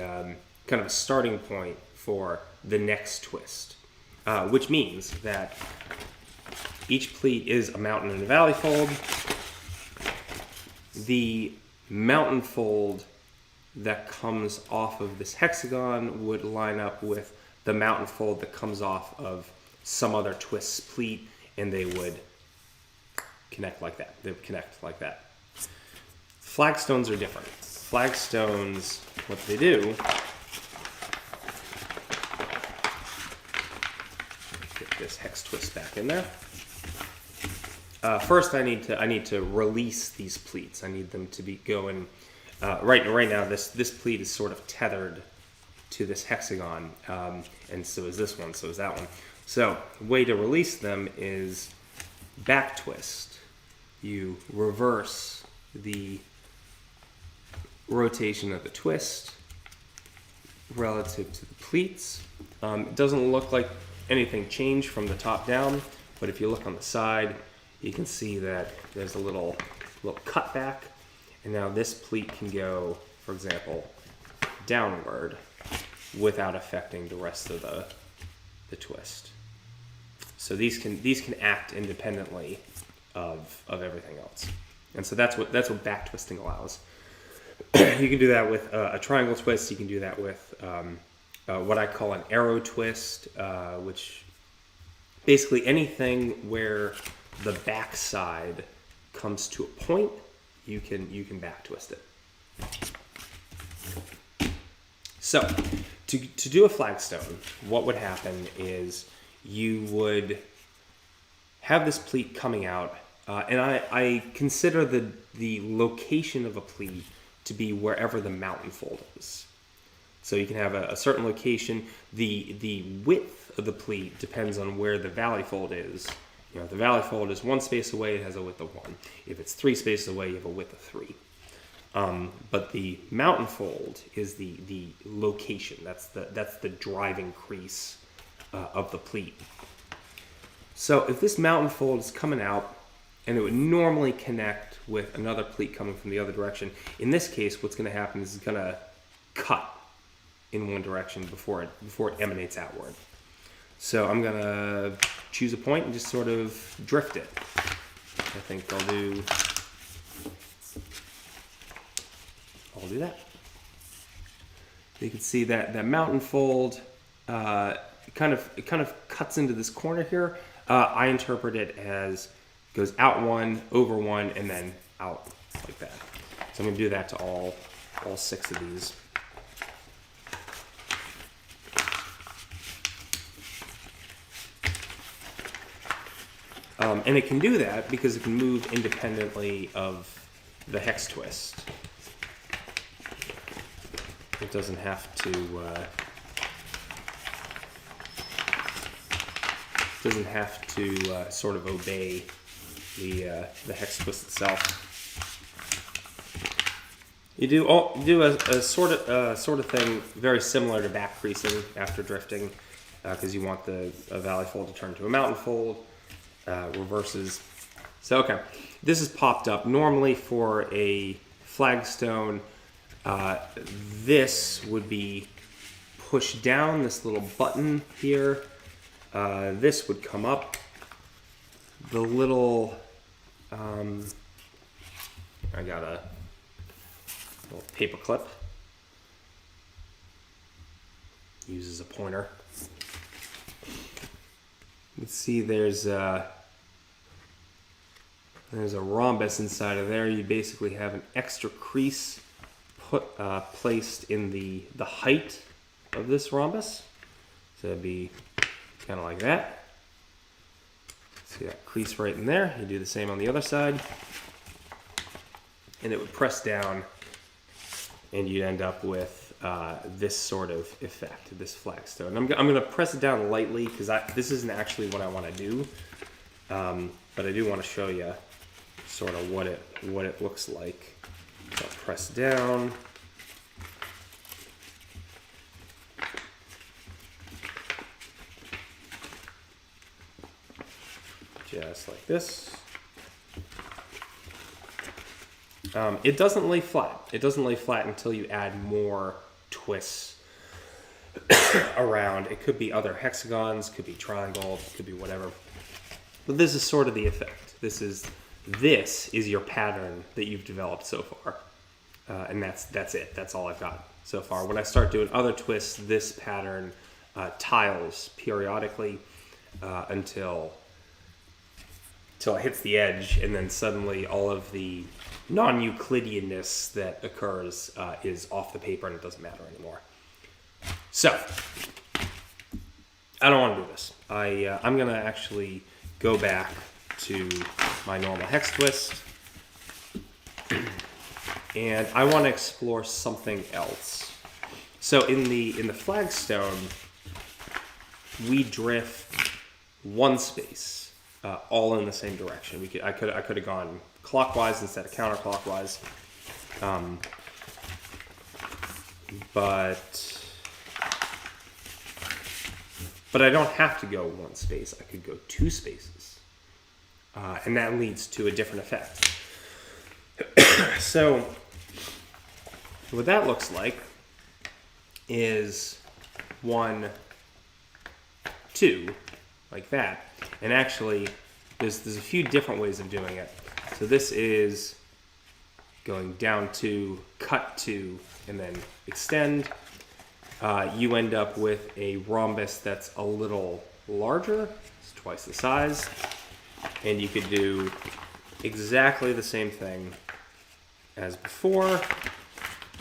kind of a starting point for the next twist, which means that each pleat is a mountain and a valley fold. The mountain fold that comes off of this hexagon would line up with the mountain fold that comes off of some other twist's pleat, and they would connect like that. They would connect like that. Flagstones are different. Flagstones, what they do, get this hex twist back in there. First, I need to release these pleats. I need them to be going. Right now, this pleat is sort of tethered to this hexagon, and so is this one. So is that one. So the way to release them is back twist. You reverse the rotation of the twist relative to the pleats. It doesn't look like anything changed from the top down, but if you look on the side, you can see that there's a little cut back, and now this pleat can go, for example, downward without affecting the rest of the twist. So these can act independently of everything else, and so that's what back twisting allows. You can do that with a triangle twist. You can do that with what I call an arrow twist, which basically anything where the back side comes to a point, you can back twist it. So to do a flagstone, what would happen is you would have this pleat coming out, and I consider the location of a pleat to be wherever the mountain fold is. So you can have a certain location. The width of the pleat depends on where the valley fold is. You know, if the valley fold is 1 space away, it has a width of 1. If it's 3 spaces away, you have a width of 3. But the mountain fold is the location. That's the driving crease of the pleat. So if this mountain fold is coming out, and it would normally connect with another pleat coming from the other direction, in this case, what's going to happen is it's going to cut in one direction before it emanates outward. So I'm going to choose a point and just sort of drift it. I think I'll do that. You can see that mountain fold it kind of cuts into this corner here. I interpret it as goes out 1, over 1, and then out like that. So I'm going to do that to all 6 of these. And it can do that because it can move independently of the hex twist. It doesn't have to sort of obey the hex twist itself. You do a sort of thing very similar to back creasing after drifting, because you want the valley fold to turn to a mountain fold. Reverses. So okay, this is popped up. Normally for a flagstone, this would be push down this little button here. This would come up. The little, I got a little paper clip. Uses a pointer. Let's see, there's a rhombus inside of there. You basically have an extra crease placed in the height of this rhombus. So it'd be kind of like that. See that crease right in there. You do the same on the other side. And it would press down and you'd end up with this sort of effect, this flagstone. I'm going to press it down lightly because this isn't actually what I want to do. But I do want to show you sort of what it looks like. So I'll press down. Just like this. It doesn't lay flat. It doesn't lay flat until you add more twists around. It could be other hexagons, could be triangles, could be whatever. But this is sort of the effect. This is your pattern that you've developed so far. And that's it. That's all I've got so far. When I start doing other twists, this pattern tiles periodically until it hits the edge, and then suddenly all of the non-Euclideanness that occurs is off the paper and it doesn't matter anymore. So, I don't want to do this. I'm going to actually go back to my normal hex twist, and I want to explore something else. So in the flagstone, we drift one space. All in the same direction. I could have gone clockwise instead of counterclockwise, but I don't have to go one space. I could go two spaces, and that leads to a different effect. So what that looks like is 1, 2, like that. And actually, there's a few different ways of doing it. So this is going down 2, cut 2, and then extend. You end up with a rhombus that's a little larger. It's twice the size. And you could do exactly the same thing as before.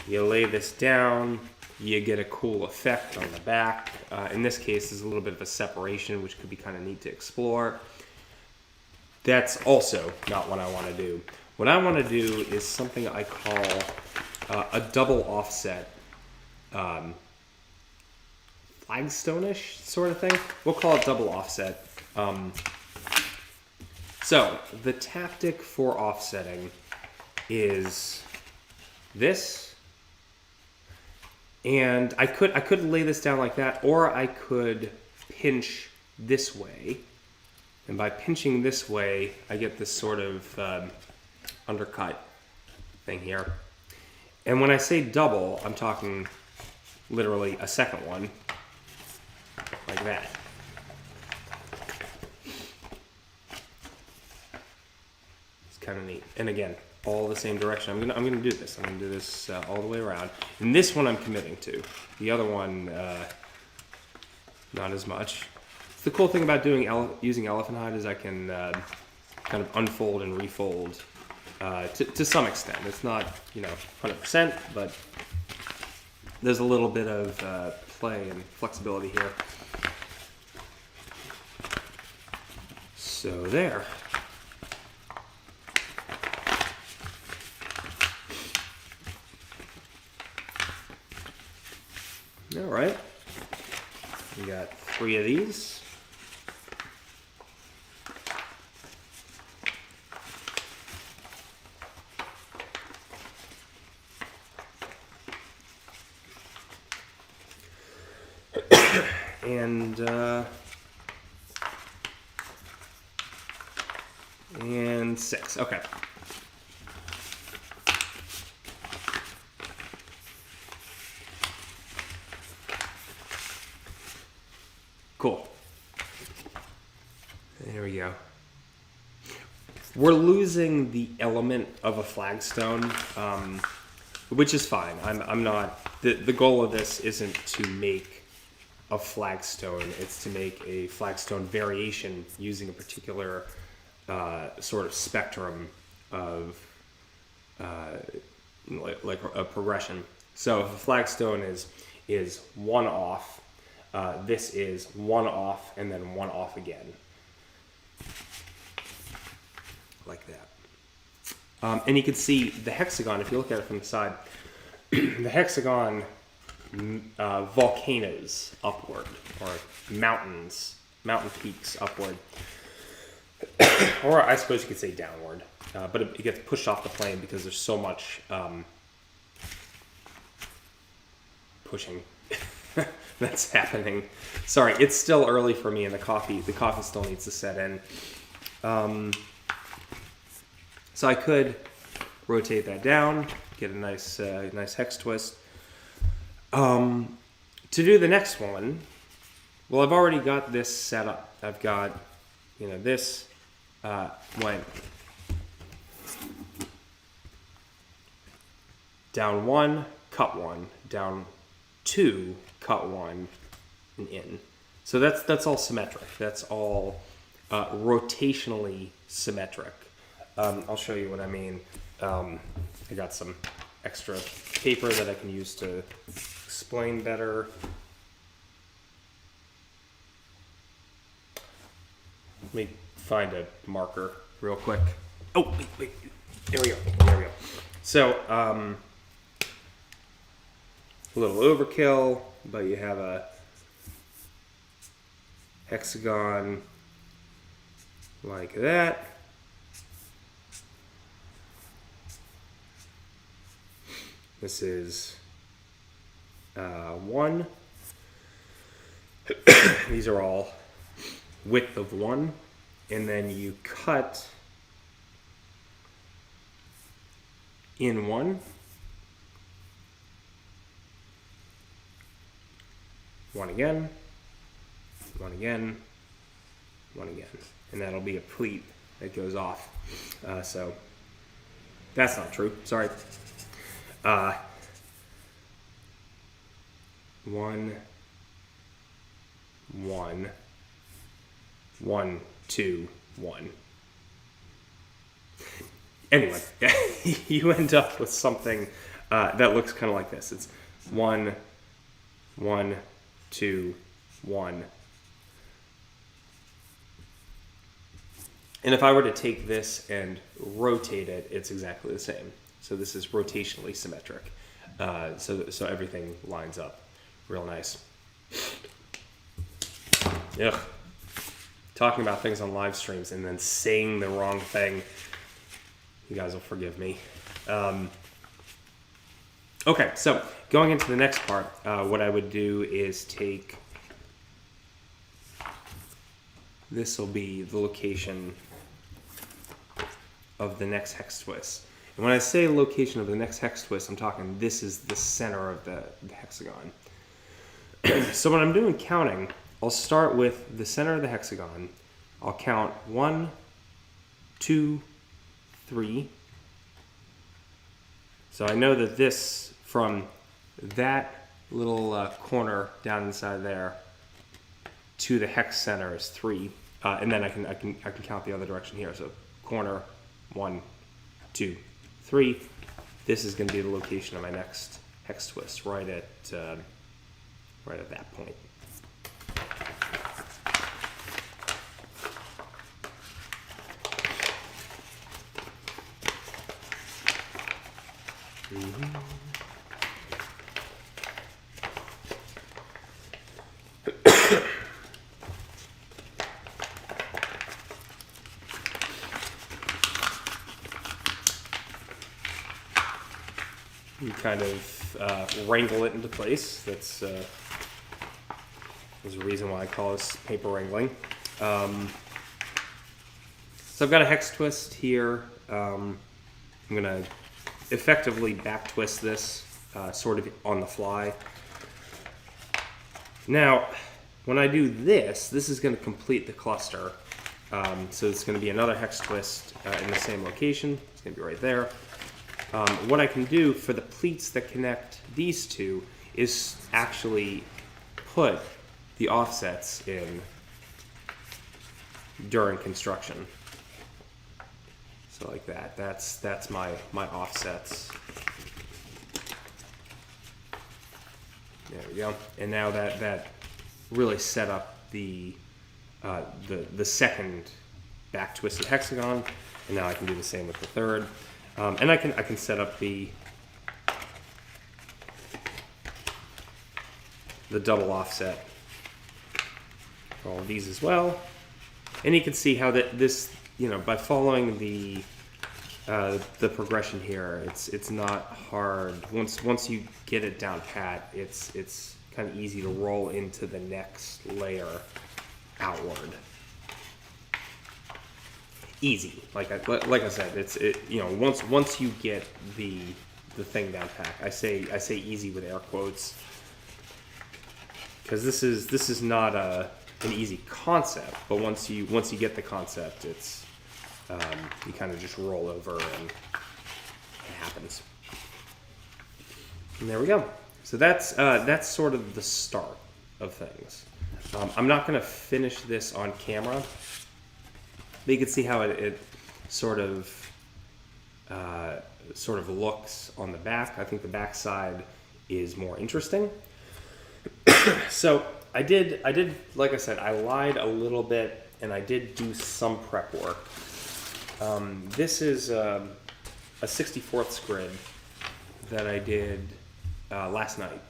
You lay this down. You get a cool effect on the back. In this case, there's a little bit of a separation, which could be kind of neat to explore. That's also not what I want to do. What I want to do is something I call a double offset flagstone-ish sort of thing. We'll call it double offset. So the tactic for offsetting is this. And I could lay this down like that, or I could pinch this way. And by pinching this way, I get this sort of undercut thing here. And when I say double, I'm talking literally a second one, like that. It's kind of neat. And again, all the same direction. I'm gonna do this. I'm gonna do this all the way around. And this one I'm committing to. The other one, not as much. The cool thing about using elephant hide is I can kind of unfold and refold to some extent. It's not 100%, but there's a little bit of play and flexibility here. So there. All right, we got 3 of these. And 6, okay. There we go. We're losing the element of a flagstone, which is fine. I'm not. The goal of this isn't to make a flagstone. It's to make a flagstone variation using a particular sort of spectrum of like a progression. So if a flagstone is one off, this is one off and then one off again. Like that. And you can see the hexagon, if you look at it from the side, the hexagon volcanoes upward, or mountain peaks upward. Or I suppose you could say downward. But it gets pushed off the plane because there's so much pushing that's happening. Sorry, it's still early for me, and the coffee still needs to set in. So I could rotate that down, get a nice hex twist. To do the next one, well, I've already got this set up. I've got, this went down 1, cut 1, down 2, cut 1, and in. So that's all symmetric. That's all rotationally symmetric. I'll show you what I mean. I got some extra paper that I can use to explain better. Let me find a marker real quick. Oh, wait. There we go. So, a little overkill, but you have a hexagon like that. This is 1. These are all width of 1. And then you cut in 1. 1 again. 1 again. 1 again. And that'll be a pleat that goes off. So that's not true. Sorry. 1, 1, 1, 2, 1. Anyway, you end up with something that looks kind of like this. It's 1, 1, 2, 1. And if I were to take this and rotate it, it's exactly the same. So this is rotationally symmetric. So everything lines up real nice. Ugh. Talking about things on live streams and then saying the wrong thing. You guys will forgive me. Okay, so going into the next part, what I would do is take... This will be the location of the next hex twist. And when I say location of the next hex twist, I'm talking this is the center of the hexagon. So when I'm doing counting, I'll start with the center of the hexagon. I'll count 1, 2, 3. So I know that this, from that little corner down inside there to the hex center is 3. And then I can count the other direction here. So corner, 1, 2, 3. This is going to be the location of my next hex twist, right at that point. You kind of wrangle it into place. That's there's a reason why I call this paper wrangling. So I've got a hex twist here. I'm going to effectively back twist this sort of on the fly. Now, when I do this, this is going to complete the cluster. So it's going to be another hex twist in the same location. It's going to be right there. What I can do for the pleats that connect these two is actually put the offsets in during construction. So like that. That's my offsets. There we go. And now that really set up the second back twisted hexagon, and now I can do the same with the third. And I can set up the double offset for all of these as well. And you can see how this, by following the progression here, it's not hard. Once you get it down pat, it's kind of easy to roll into the next layer outward. Easy, like I said, once you get the thing down pat. I say easy with air quotes, because this is not an easy concept, but once you get the concept, it's you kind of just roll over and it happens. And there we go. So that's sort of the start of things. I'm not going to finish this on camera, but you can see how it sort of looks on the back. I think the back side is more interesting. So I did, like I said, I lied a little bit, and I did do some prep work. This is a 64th grid that I did last night,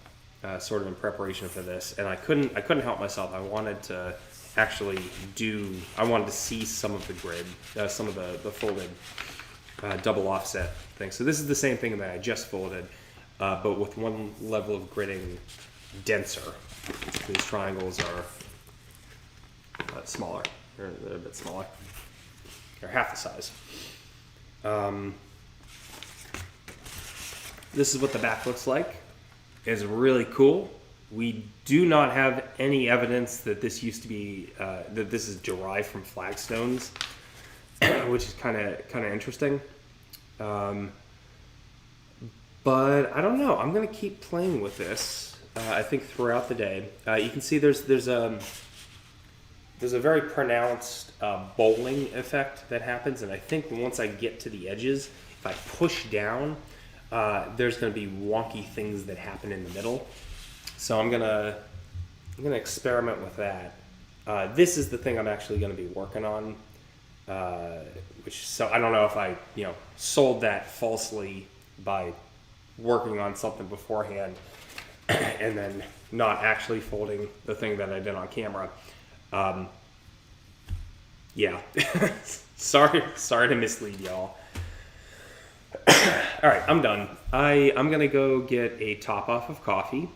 sort of in preparation for this, and I couldn't help myself. I wanted to actually I wanted to see some of the grid, some of the folded double offset thing. So this is the same thing that I just folded, but with one level of gridding denser. These triangles are smaller. They're a bit smaller. They're half the size. This is what the back looks like. It's really cool. We do not have any evidence that this used to be that this is derived from flagstones, which is kind of interesting. But I don't know. I'm gonna keep playing with this. I think throughout the day. You can see there's a very pronounced bowling effect that happens, and I think once I get to the edges, if I push down, there's going to be wonky things that happen in the middle. So I'm gonna experiment with that. This is the thing I'm actually going to be working on. So I don't know if I sold that falsely by working on something beforehand and then not actually folding the thing that I did on camera. Yeah, sorry to mislead y'all. All right, I'm done. I'm gonna go get a top off of coffee.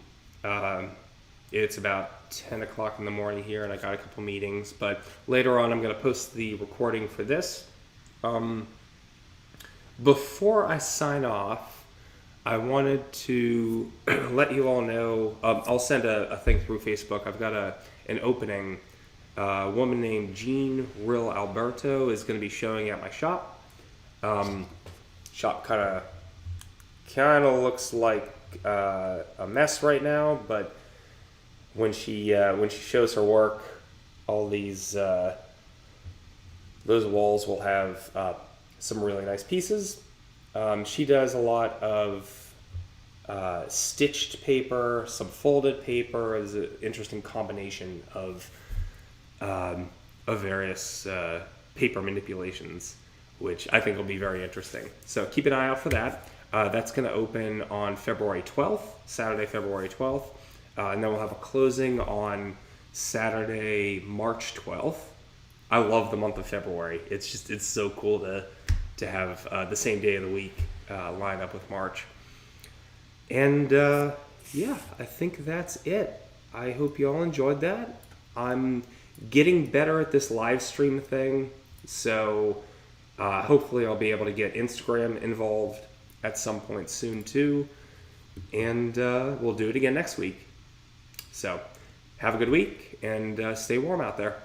It's about 10 o'clock in the morning here, and I got a couple meetings. But later on, I'm gonna post the recording for this. Before I sign off, I wanted to let you all know. I'll send a thing through Facebook. I've got an opening. A woman named Jean Real Alberto is going to be showing at my shop. Shop kind of looks like a mess right now, but when she shows her work, all these those walls will have some really nice pieces. She does a lot of stitched paper, some folded paper. Is an interesting combination of various paper manipulations, which I think will be very interesting. So keep an eye out for that. That's going to open on February 12th, Saturday, February 12th. And then we'll have a closing on Saturday, March 12th. I love the month of February. It's so cool to have the same day of the week line up with March. And yeah, I think that's it. I hope you all enjoyed that. I'm getting better at this live stream thing, so hopefully I'll be able to get Instagram involved at some point soon too, and we'll do it again next week. So have a good week, and stay warm out there.